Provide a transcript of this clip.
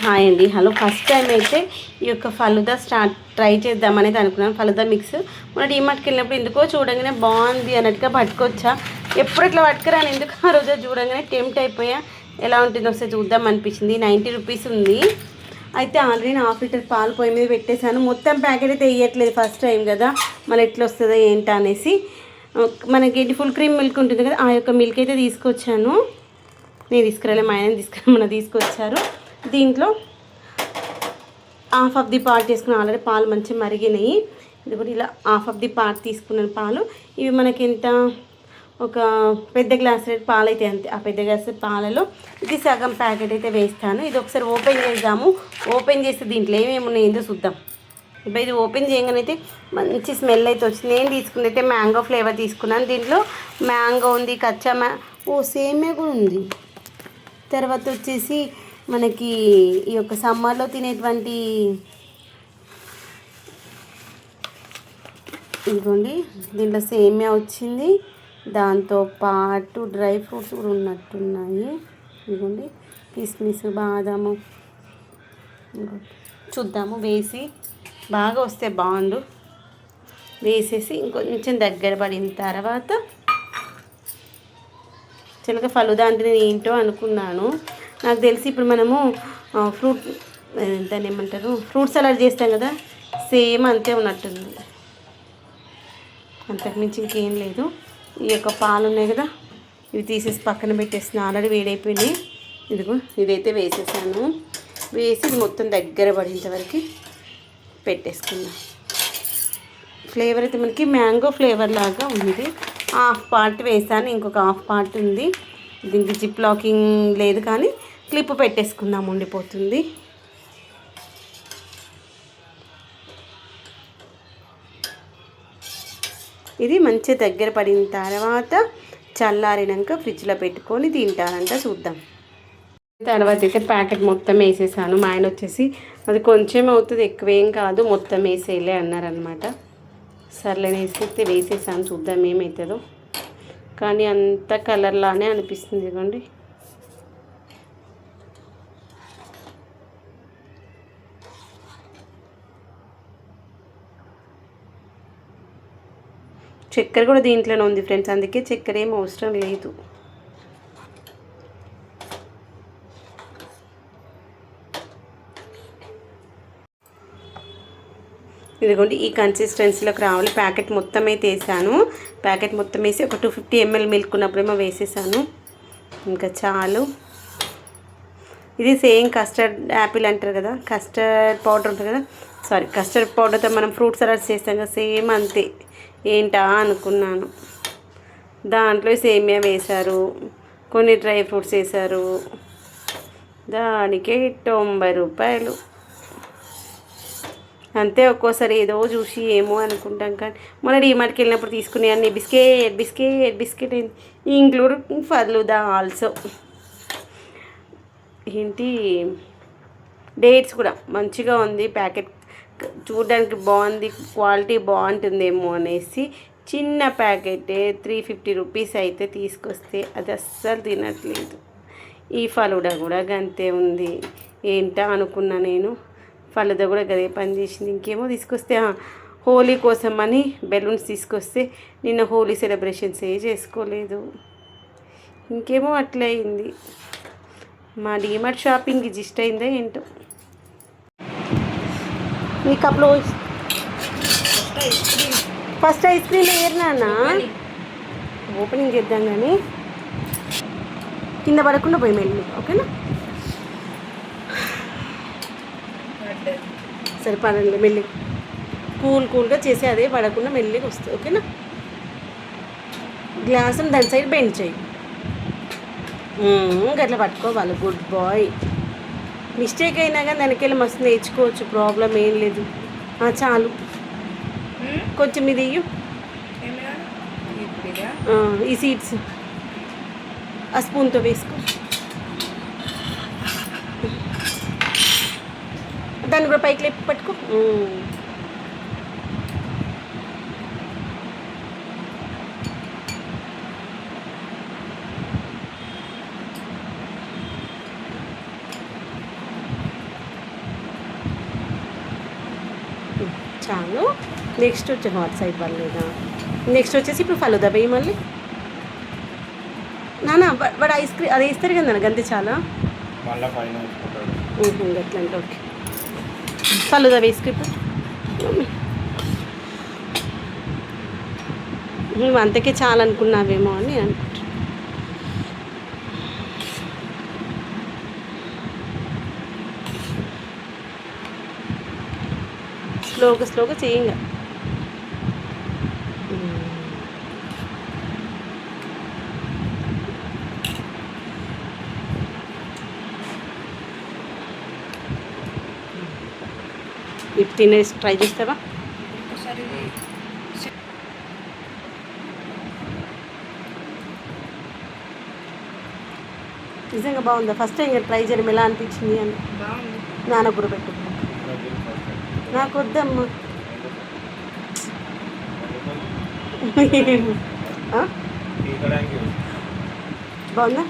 Hi అండి. Hello. First time అయితే ఈ యొక్క ఫలుదా ట్రై చేద్దామనేది అనుకున్నాను. ఫలుదా మిక్స్ మన డీమార్ట్కి వెళ్ళినప్పుడు ఎందుకో చూడంగానే బాగుంది అన్నట్టుగా పట్టుకొచ్చా. ఎప్పుడు ఇట్లా పట్టుకురాను ఎందుకు ఆ రోజు చూడంగానే టెంప్ట్ అయిపోయా. ఎలా ఉంటుందో ఒకసారి చూద్దాం అనిపించింది. 90 రూపీస్ ఉంది. అయితే ఆల్రెడీ 1/2 లీటర్ పాలు పొయ్యి మీద పెట్టేశాను. మొత్తం ప్యాకెట్ అయితే వేయట్లేదు, ఫస్ట్ టైం కదా, మళ్ళీ ఎట్లా వస్తుందో ఏంటా అనేసి. మనకి ఫుల్ క్రీమ్ మిల్క్ ఉంటుంది కదా, ఆ యొక్క మిల్క్ అయితే తీసుకొచ్చాను. నేను తీసుకురాలే, మా ఆయన తీసుకొచ్చారు. దీంట్లో హాఫ్ ఆఫ్ ది పార్ట్ తీసుకున్నాను. ఆల్రెడీ పాలు మంచిగా మరిగినాయి. ఇది కూడా ఇలా హాఫ్ ఆఫ్ ది పార్ట్ తీసుకున్నాను పాలు. ఇవి మనకి ఎంత, ఒక పెద్ద గ్లాస్ పాలు అయితే అంతే. ఆ పెద్ద గ్లాస్ పాలలో ఇది సగం ప్యాకెట్ అయితే వేస్తాను. ఇది ఒకసారి ఓపెన్ చేద్దాము. ఓపెన్ చేస్తే దీంట్లో ఏమేమి ఉన్నాయి ఏందో చూద్దాం. ఇప్పుడు ఇది ఓపెన్ చేయగానే అయితే మంచి స్మెల్ అయితే వచ్చింది. నేను తీసుకున్నది అయితే మ్యాంగో ఫ్లేవర్ తీసుకున్నాను. దీంట్లో మ్యాంగో ఉంది, కచ్చా సేమే కూడా ఉంది. తర్వాత వచ్చేసి మనకి ఈ యొక్క సమ్మర్లో తినేటువంటి ఇదిగోండి, దీంట్లో సేమియా వచ్చింది. దాంతో పాటు డ్రై ఫ్రూట్స్ కూడా ఉన్నట్టున్నాయి. ఇదిగోండి, కిస్మిస్, బాదాము. చూద్దాము, వేసి బాగా వస్తే బాగుండు. వేసేసి ఇంకొంచెం దగ్గర పడిన తర్వాత చిలక ఫలుదా అంటే నేను ఏంటో అనుకున్నాను. నాకు తెలిసి ఇప్పుడు మనము దాన్ని ఏమంటారు, ఫ్రూట్ సలాడ్ చేస్తాం కదా, సేమ్ అంతే ఉన్నట్టుంది. అంతకుమించి ఇంకేం లేదు. ఈ యొక్క పాలు ఉన్నాయి కదా, ఇవి తీసేసి పక్కన పెట్టేసిన, ఆల్రెడీ వేడైపోయినాయి. ఇదిగో ఇదైతే వేసేసాను. వేసి ఇది మొత్తం దగ్గర పడేంత వరకు పెట్టేసుకుందాం. ఫ్లేవర్ అయితే మనకి మ్యాంగో ఫ్లేవర్ లాగా ఉంది. హాఫ్ పార్ట్ వేసాను, ఇంకొక హాఫ్ పార్ట్ ఉంది. దీనికి జిప్ లాకింగ్ లేదు కానీ క్లిప్ పెట్టేసుకుందాం, ఉండిపోతుంది. ఇది మంచి దగ్గర పడిన తర్వాత చల్లారినాక ఫ్రిడ్జ్లో పెట్టుకొని తింటారంట, చూద్దాం. తర్వాత అయితే ప్యాకెట్ మొత్తం వేసేసాను. మా ఆయన వచ్చేసి అది కొంచెం అవుతుంది, ఎక్కువేం కాదు, మొత్తం వేసేయలే అన్నారనమాట. సర్లే వేసేసాను, చూద్దాం ఏమవుతుందో. కానీ అంత కలర్లానే అనిపిస్తుంది. ఇదిగోండి, చక్కెర కూడా దీంట్లోనే ఉంది ఫ్రెండ్స్, అందుకే చక్కెర ఏం అవసరం లేదు. ఇదిగోండి, ఈ కన్సిస్టెన్సీలోకి రావాలి. ప్యాకెట్ మొత్తం అయితే వేసాను. ప్యాకెట్ మొత్తం వేసి ఒక 250 ml మిల్క్ ఉన్నప్పుడేమో వేసేసాను. ఇంకా చాలు. ఇది సేమ్ కస్టర్డ్ యాపిల్ అంటారు కదా, కస్టర్డ్ పౌడర్ ఉంటుంది కదా, సారీ కస్టర్డ్ పౌడర్తో మనం ఫ్రూట్ సలాడ్స్ చేస్తాం కదా, సేమ్ అంతే. ఏంటా అనుకున్నాను. దాంట్లో సేమియా వేశారు, కొన్ని డ్రై ఫ్రూట్స్ వేశారు. దానికే 90 రూపాయలు అంతే. ఒక్కోసారి ఏదో చూసి ఏమో అనుకుంటాం, కానీ మన డీమార్ట్కి వెళ్ళినప్పుడు తీసుకునే అన్ని బిస్కెట్ ఇంక్లూడ్ ఫలుదా ఆల్సో. ఏంటి, డేట్స్ కూడా మంచిగా ఉంది. ప్యాకెట్ చూడడానికి బాగుంది, క్వాలిటీ బాగుంటుందేమో అనేసి చిన్న ప్యాకెట్ 350 రూపీస్ అయితే తీసుకొస్తే అది అస్సలు తినట్లేదు. ఈ ఫలుదా కూడా గంతే ఉంది. ఏంటా అనుకున్నా నేను. ఫలుదా కూడా గదే పని చేసింది. ఇంకేమో తీసుకొస్తే హోలీ కోసం అని బెలూన్స్ తీసుకొస్తే నిన్న హోలీ సెలబ్రేషన్స్ చేసుకోలేదు. ఇంకేమో అట్లా అయింది. మా డీమార్ట్ షాపింగ్ జిస్ట్ అయిందా ఏంటో. ఈ కప్లో first ice cream arena opening చేద్దాం, కానీ కింద పడకుండా పోయి మెల్లి, ఓకేనా? సరిపడండి, మెల్లి కూల్గా చేసి అదే పడకుండా మెల్లిగా వస్తుంది, ఓకేనా? గ్లాసును దాని సైడ్ బెండ్ చేయి, గట్లా పట్టుకోవాలి. Good bye. మిస్టేక్ అయినా కానీ దానికెళ్ళి మస్తు నేర్చుకోవచ్చు, ప్రాబ్లం ఏం లేదు. చాలు, కొంచెం ఇది ఇయ్యు. ఈ సీడ్స్ ఆ స్పూన్తో వేసుకో. దాన్ని కూడా పైకి లేపి పట్టుకో. చాలు. నెక్స్ట్ వచ్చి హాట్ సైడ్ పర్లేదా. నెక్స్ట్ వచ్చేసి ఇప్పుడు ఫలుదా వేయి మళ్ళీ. నాన్న వాడు ఐస్ క్రీమ్ అది వేస్తారు కదా నాన్న, గంతే చాలా. ఎట్లా అంటే ఓకే. ఫలుదా వేసుకు నువ్వు అంతకే చాలా అనుకున్నావేమో అని అనుకుంటా. స్లోగా చేయంగా. ఇప్పుడు తినేసి ట్రై చేస్తావా? నిజంగా బాగుందా? ఫస్ట్ టైం ట్రై చేయడం ఎలా అనిపించింది అని. నాన్న కూడా పెట్టు. నాకు వద్దమ్మా. బాగుందా?